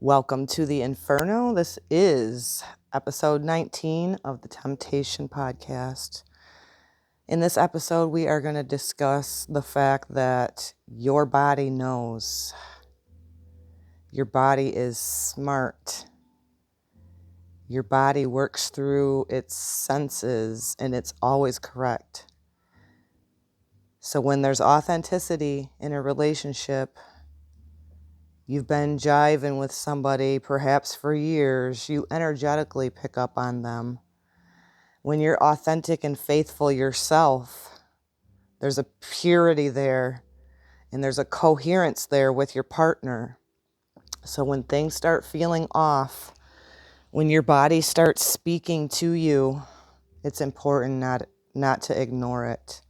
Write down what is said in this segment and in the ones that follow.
Welcome to the Inferno. This is episode 19 of the Temptation Podcast. In this episode, we are going to discuss the fact that your body knows. Your body is smart. Your body works through its senses and it's always correct. So when there's authenticity in a relationship, you've been jiving with somebody perhaps for years, you energetically pick up on them. When you're authentic and faithful yourself, there's a purity there and there's a coherence there with your partner. So when things start feeling off, when your body starts speaking to you, it's important not to ignore it.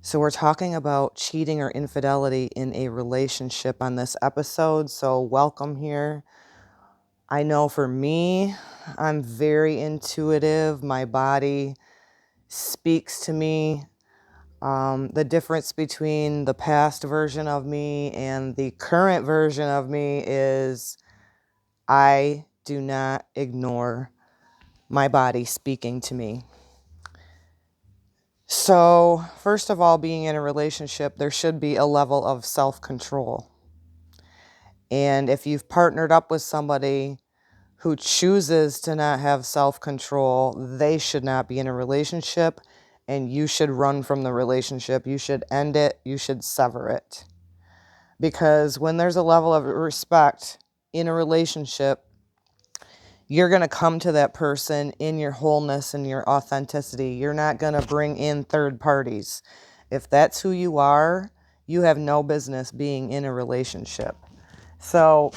So we're talking about cheating or infidelity in a relationship on this episode. So welcome here. I know for me, I'm very intuitive. My body speaks to me. The difference between the past version of me and the current version of me is I do not ignore my body speaking to me. So, first of all, being in a relationship, there should be a level of self-control. And if you've partnered up with somebody who chooses to not have self-control, they should not be in a relationship, and you should run from the relationship. You should end it. You should sever it. Because when there's a level of respect in a relationship, you're going to come to that person in your wholeness and your authenticity. You're not going to bring in third parties. If that's who you are, you have no business being in a relationship. So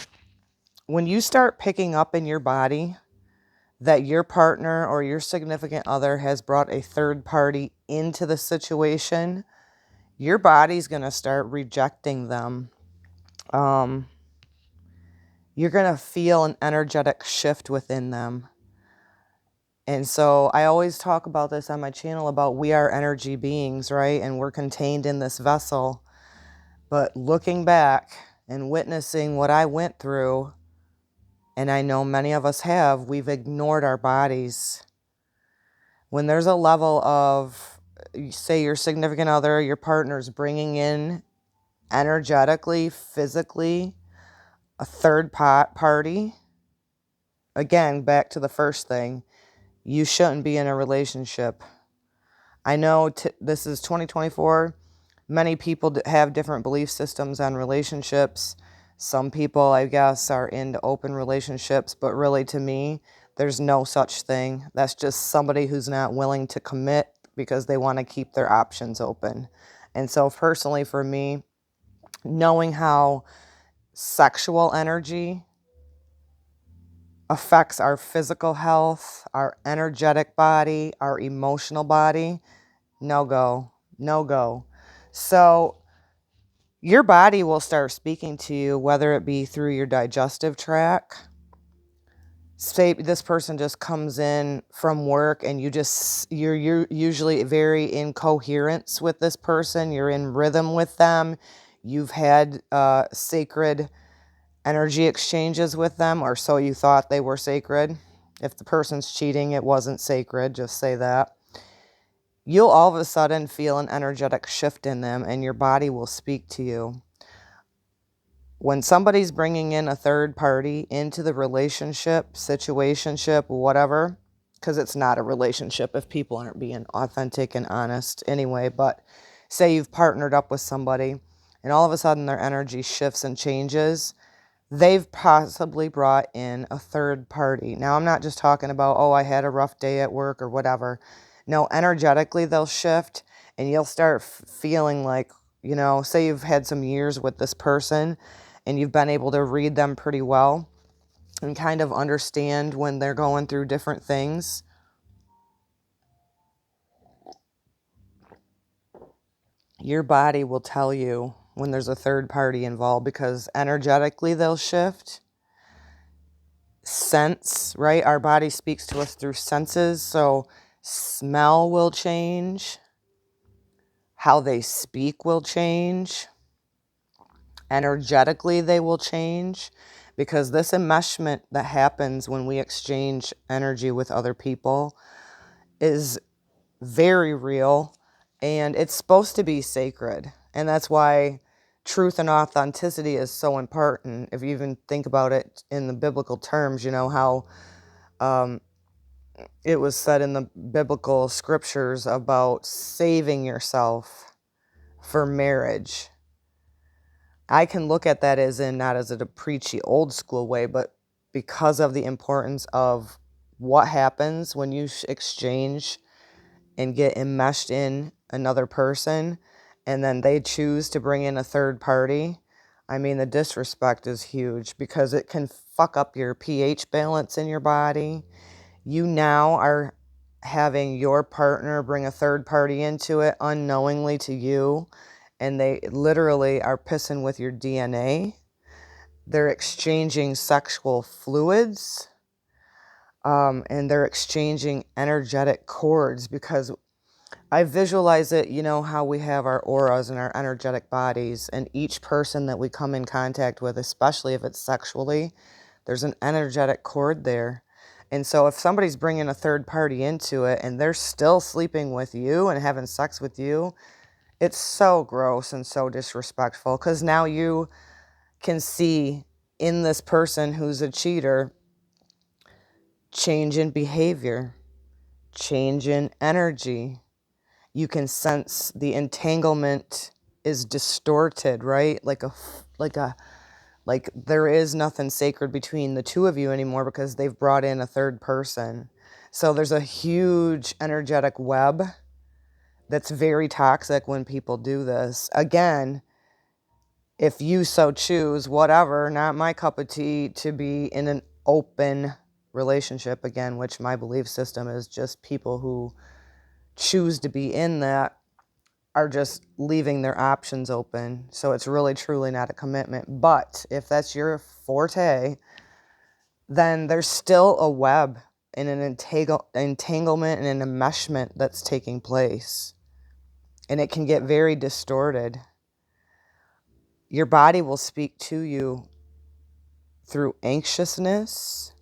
when you start picking up in your body that your partner or your significant other has brought a third party into the situation, your body's going to start rejecting them. You're going to feel an energetic shift within them. And so I always talk about this on my channel about we are energy beings, right? And we're contained in this vessel. But looking back and witnessing what I went through, and I know many of us have, we've ignored our bodies. When there's a level of, say, your significant other, your partner's bringing in energetically, physically, a third party, again, back to the first thing, you shouldn't be in a relationship. I know this is 2024. Many people have different belief systems on relationships. Some people, I guess, are into open relationships, but really to me, there's no such thing. That's just somebody who's not willing to commit because they want to keep their options open. And so personally for me, knowing how sexual energy affects our physical health, our energetic body, our emotional body, no go, no go. So your body will start speaking to you, whether it be through your digestive tract. Say this person just comes in from work and you're usually very in coherence with this person. You're in rhythm with them. You've had sacred energy exchanges with them, or so you thought they were sacred. If the person's cheating, it wasn't sacred, just say that. You'll all of a sudden feel an energetic shift in them and your body will speak to you. When somebody's bringing in a third party into the relationship, situationship, whatever, because it's not a relationship if people aren't being authentic and honest anyway, but say you've partnered up with somebody and all of a sudden their energy shifts and changes, they've possibly brought in a third party. Now, I'm not just talking about, oh, I had a rough day at work or whatever. No, energetically they'll shift and you'll start feeling like, say you've had some years with this person and you've been able to read them pretty well and kind of understand when they're going through different things. Your body will tell you when there's a third party involved because energetically they'll shift. Sense, right? Our body speaks to us through senses. So smell will change. How they speak will change. Energetically, they will change because this enmeshment that happens when we exchange energy with other people is very real, and it's supposed to be sacred. And that's why truth and authenticity is so important. If you even think about it in the biblical terms, you know how it was said in the biblical scriptures about saving yourself for marriage. I can look at that as in not as a preachy old school way, but because of the importance of what happens when you exchange and get enmeshed in another person, and then they choose to bring in a third party. I mean, the disrespect is huge because it can fuck up your pH balance in your body. You now are having your partner bring a third party into it unknowingly to you, and they literally are pissing with your DNA. They're exchanging sexual fluids, and they're exchanging energetic cords, because I visualize it, you know, how we have our auras and our energetic bodies, and each person that we come in contact with, especially if it's sexually, there's an energetic cord there. And so if somebody's bringing a third party into it and they're still sleeping with you and having sex with you, it's so gross and so disrespectful, because now you can see in this person who's a cheater change in behavior, change in energy. You can sense the entanglement is distorted, right? Like there is nothing sacred between the two of you anymore because they've brought in a third person. So there's a huge energetic web that's very toxic when people do this. Again, if you so choose, whatever, not my cup of tea to be in an open relationship, again, which my belief system is just people who choose to be in that are just leaving their options open. So it's really truly not a commitment. But if that's your forte, then there's still a web and an entanglement and an enmeshment that's taking place. And it can get very distorted. Your body will speak to you through anxiousness.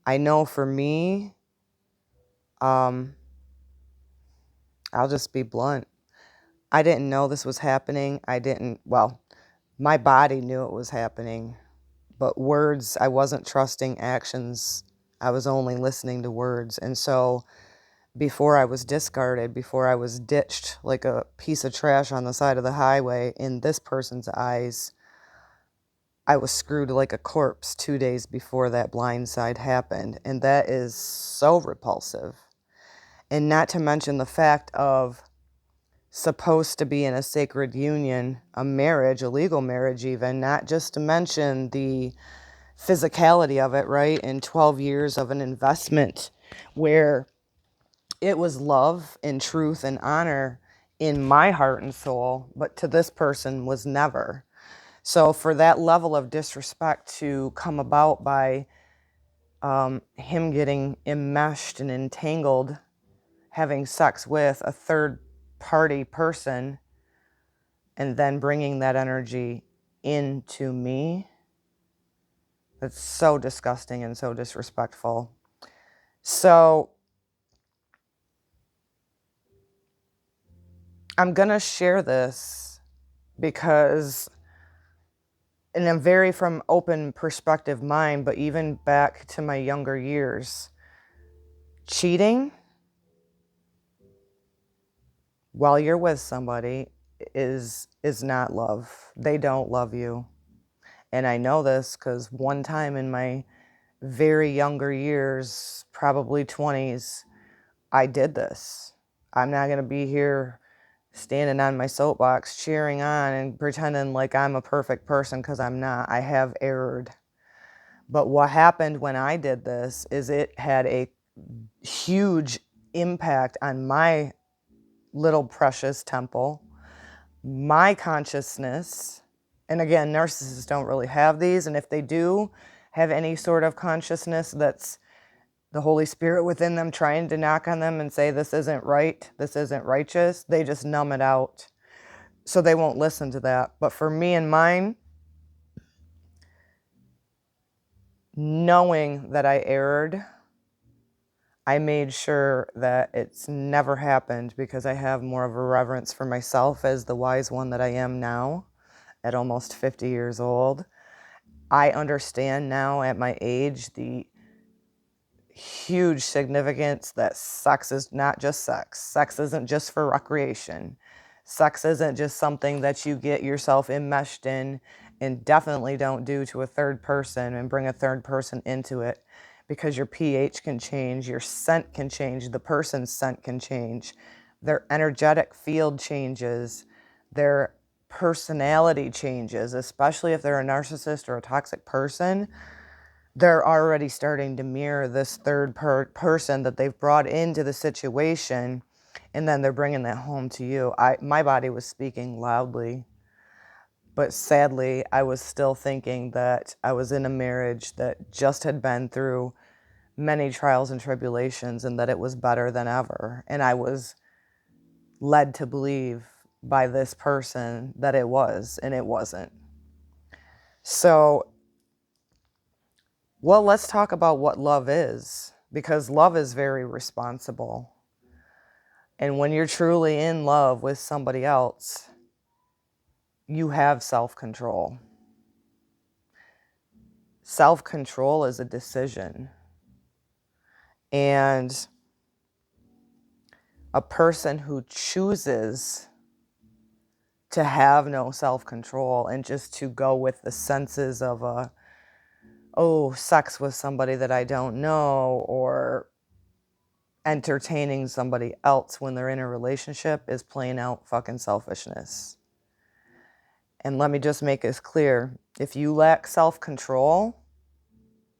I know for me, I'll just be blunt. I didn't know this was happening. My body knew it was happening, but words, I wasn't trusting actions. I was only listening to words. And so before I was discarded, before I was ditched like a piece of trash on the side of the highway in this person's eyes, I was screwed like a corpse 2 days before that blindside happened. And that is so repulsive. And not to mention the fact of supposed to be in a sacred union, a marriage, a legal marriage even, not just to mention the physicality of it, right? And 12 years of an investment where it was love and truth and honor in my heart and soul, but to this person was never. So for that level of disrespect to come about by him getting enmeshed and entangled, having sex with a third party person, and then bringing that energy into me, that's so disgusting and so disrespectful. So I'm going to share this because in a very from open perspective mind, but even back to my younger years, cheating while you're with somebody is not love. They don't love you. And I know this because one time in my very younger years, probably 20s, I did this. I'm not going to be here standing on my soapbox cheering on and pretending like I'm a perfect person, because I'm not. I have erred. But what happened when I did this is it had a huge impact on my little precious temple, my consciousness. And again, narcissists don't really have these. And if they do have any sort of consciousness that's the Holy Spirit within them trying to knock on them and say, this isn't right, this isn't righteous, they just numb it out. So they won't listen to that. But for me and mine, Knowing that I erred, I made sure that it's never happened because I have more of a reverence for myself as the wise one that I am now at almost 50 years old. I understand now at my age the huge significance that sex is not just sex. Sex isn't just for recreation. Sex isn't just something that you get yourself enmeshed in, and definitely don't do to a third person and bring a third person into it, because your pH can change, your scent can change, the person's scent can change, their energetic field changes, their personality changes, especially if they're a narcissist or a toxic person. They're already starting to mirror this third person that they've brought into the situation, and then they're bringing that home to you. My body was speaking loudly, but sadly, I was still thinking that I was in a marriage that just had been through many trials and tribulations and that it was better than ever. And I was led to believe by this person that it was, and it wasn't. So, well, let's talk about what love is, because love is very responsible. And when you're truly in love with somebody else, you have self-control. Self-control is a decision. And a person who chooses to have no self-control and just to go with the senses of sex with somebody that I don't know, or entertaining somebody else when they're in a relationship, is plain out fucking selfishness. And let me just make this clear. If you lack self-control,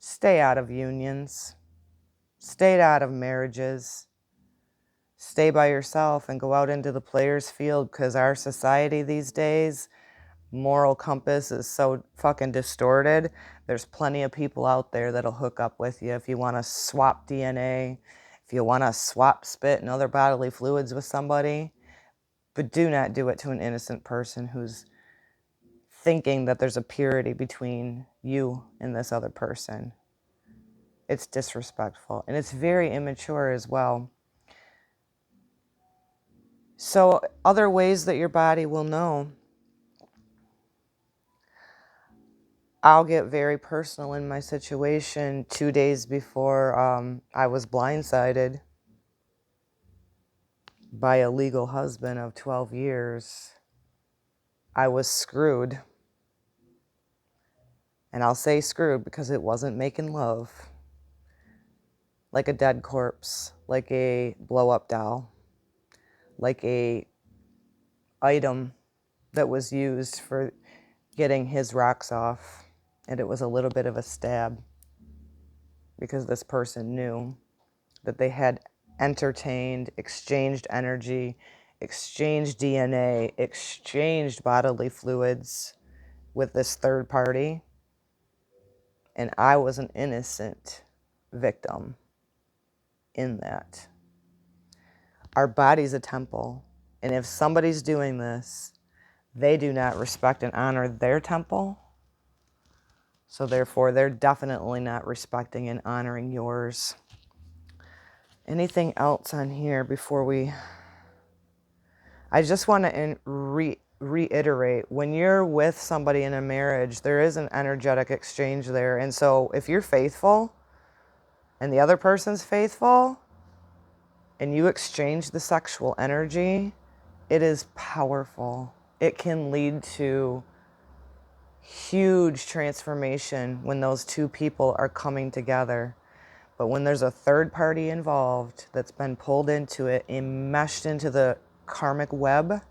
stay out of unions, stay out of marriages, stay by yourself and go out into the players' field, because our society these days, moral compass is so fucking distorted. There's plenty of people out there that'll hook up with you if you want to swap DNA, if you want to swap spit and other bodily fluids with somebody. But do not do it to an innocent person who's thinking that there's a purity between you and this other person. It's disrespectful, and it's very immature as well. So, other ways that your body will know. I'll get very personal in my situation. 2 days before I was blindsided by a legal husband of 12 years, I was screwed. And I'll say screwed because it wasn't making love. Like a dead corpse, like a blow-up doll, like a item that was used for getting his rocks off. And it was a little bit of a stab, because this person knew that they had entertained, exchanged energy, exchanged DNA, exchanged bodily fluids with this third party. And I was an innocent victim in that. Our body's a temple. And if somebody's doing this, they do not respect and honor their temple. So therefore, they're definitely not respecting and honoring yours. Anything else on here before we... I just want to reiterate, when you're with somebody in a marriage, there is an energetic exchange there. And so if you're faithful and the other person's faithful and you exchange the sexual energy, it is powerful. It can lead to huge transformation when those two people are coming together. But when there's a third party involved that's been pulled into it, enmeshed into the karmic web,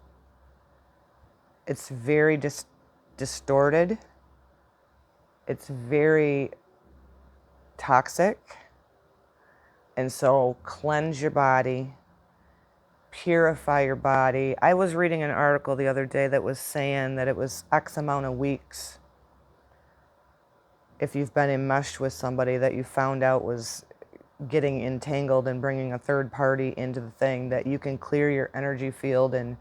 it's very distorted. It's very toxic. And so cleanse your body, purify your body. I was reading an article the other day that was saying that it was X amount of weeks, if you've been enmeshed with somebody that you found out was getting entangled and bringing a third party into the thing, that you can clear your energy field and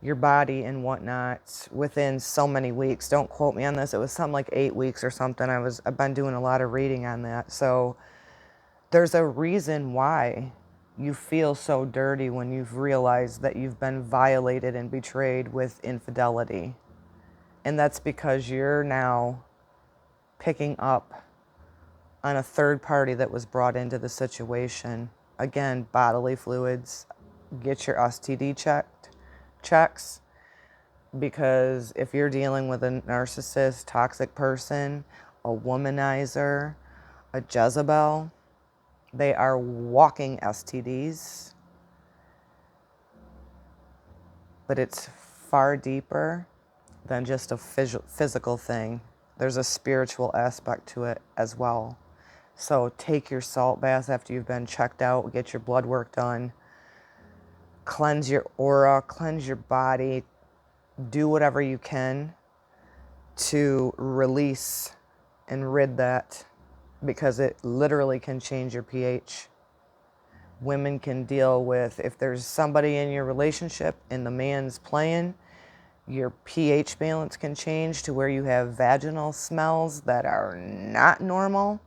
your body and whatnot within so many weeks. Don't quote me on this. It was something like 8 weeks or something. I've been doing a lot of reading on that. So there's a reason why you feel so dirty when you've realized that you've been violated and betrayed with infidelity. And that's because you're now picking up on a third party that was brought into the situation. Again, bodily fluids, get your STD checks, because if you're dealing with a narcissist, toxic person, a womanizer, a Jezebel, they are walking STDs, but it's far deeper than just a physical thing. There's a spiritual aspect to it as well. So take your salt bath after you've been checked out, get your blood work done, cleanse your aura, cleanse your body, do whatever you can to release and rid that, because it literally can change your pH. Women can deal with, if there's somebody in your relationship and the man's playing, your pH balance can change to where you have vaginal smells that are not normal.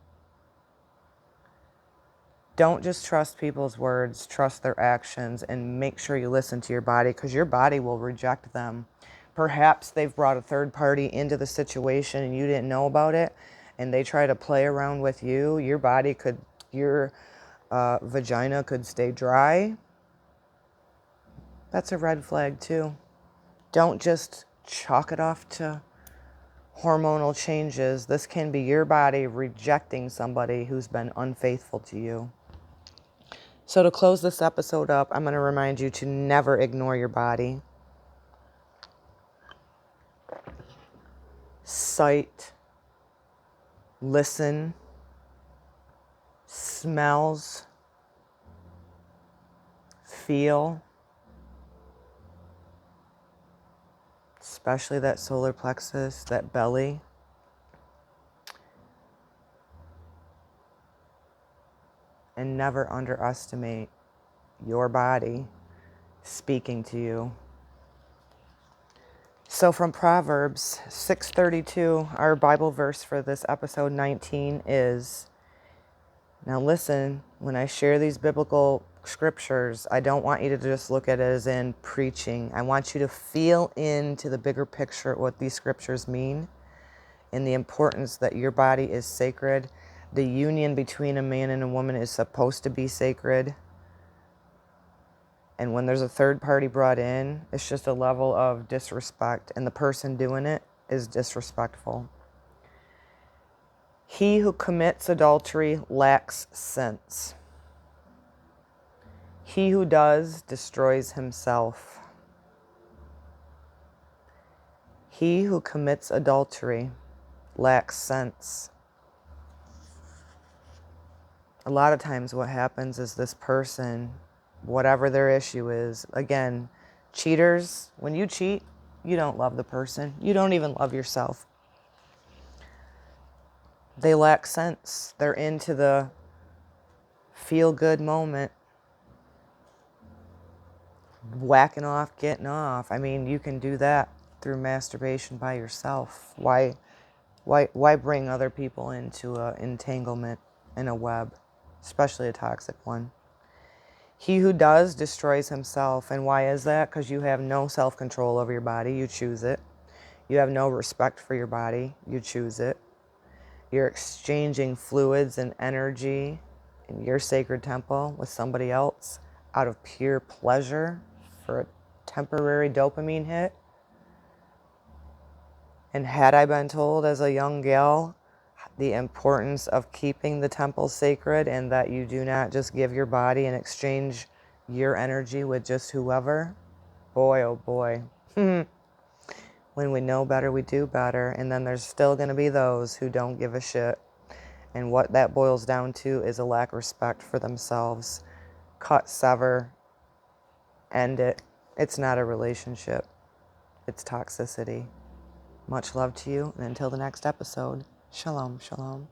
Don't just trust people's words, trust their actions, and make sure you listen to your body, because your body will reject them. Perhaps they've brought a third party into the situation and you didn't know about it, and they try to play around with you. Your body could, your vagina could stay dry. That's a red flag too. Don't just chalk it off to hormonal changes. This can be your body rejecting somebody who's been unfaithful to you. So to close this episode up, I'm going to remind you to never ignore your body. Sight, listen, smells, feel, especially that solar plexus, that belly. And never underestimate your body speaking to you. So from Proverbs 6:32, our Bible verse for this episode 19 is, now listen, when I share these biblical scriptures, I don't want you to just look at it as in preaching. I want you to feel into the bigger picture what these scriptures mean, and the importance that your body is sacred. The union between a man and a woman is supposed to be sacred. And when there's a third party brought in, it's just a level of disrespect, and the person doing it is disrespectful. He who commits adultery lacks sense. He who does destroys himself. He who commits adultery lacks sense. A lot of times what happens is this person, whatever their issue is, again, cheaters, when you cheat, you don't love the person. You don't even love yourself. They lack sense. They're into the feel-good moment. Whacking off, getting off. I mean, you can do that through masturbation by yourself. Why bring other people into an entanglement in a web, especially a toxic one? He who does destroys himself. And why is that? Because you have no self-control over your body. You choose it. You have no respect for your body. You choose it. You're exchanging fluids and energy in your sacred temple with somebody else out of pure pleasure for a temporary dopamine hit. And had I been told as a young gal the importance of keeping the temple sacred, and that you do not just give your body and exchange your energy with just whoever, boy, oh boy. When we know better, we do better. And then there's still going to be those who don't give a shit. And what that boils down to is a lack of respect for themselves. Cut, sever, end it. It's not a relationship. It's toxicity. Much love to you, and until the next episode, shalom, shalom.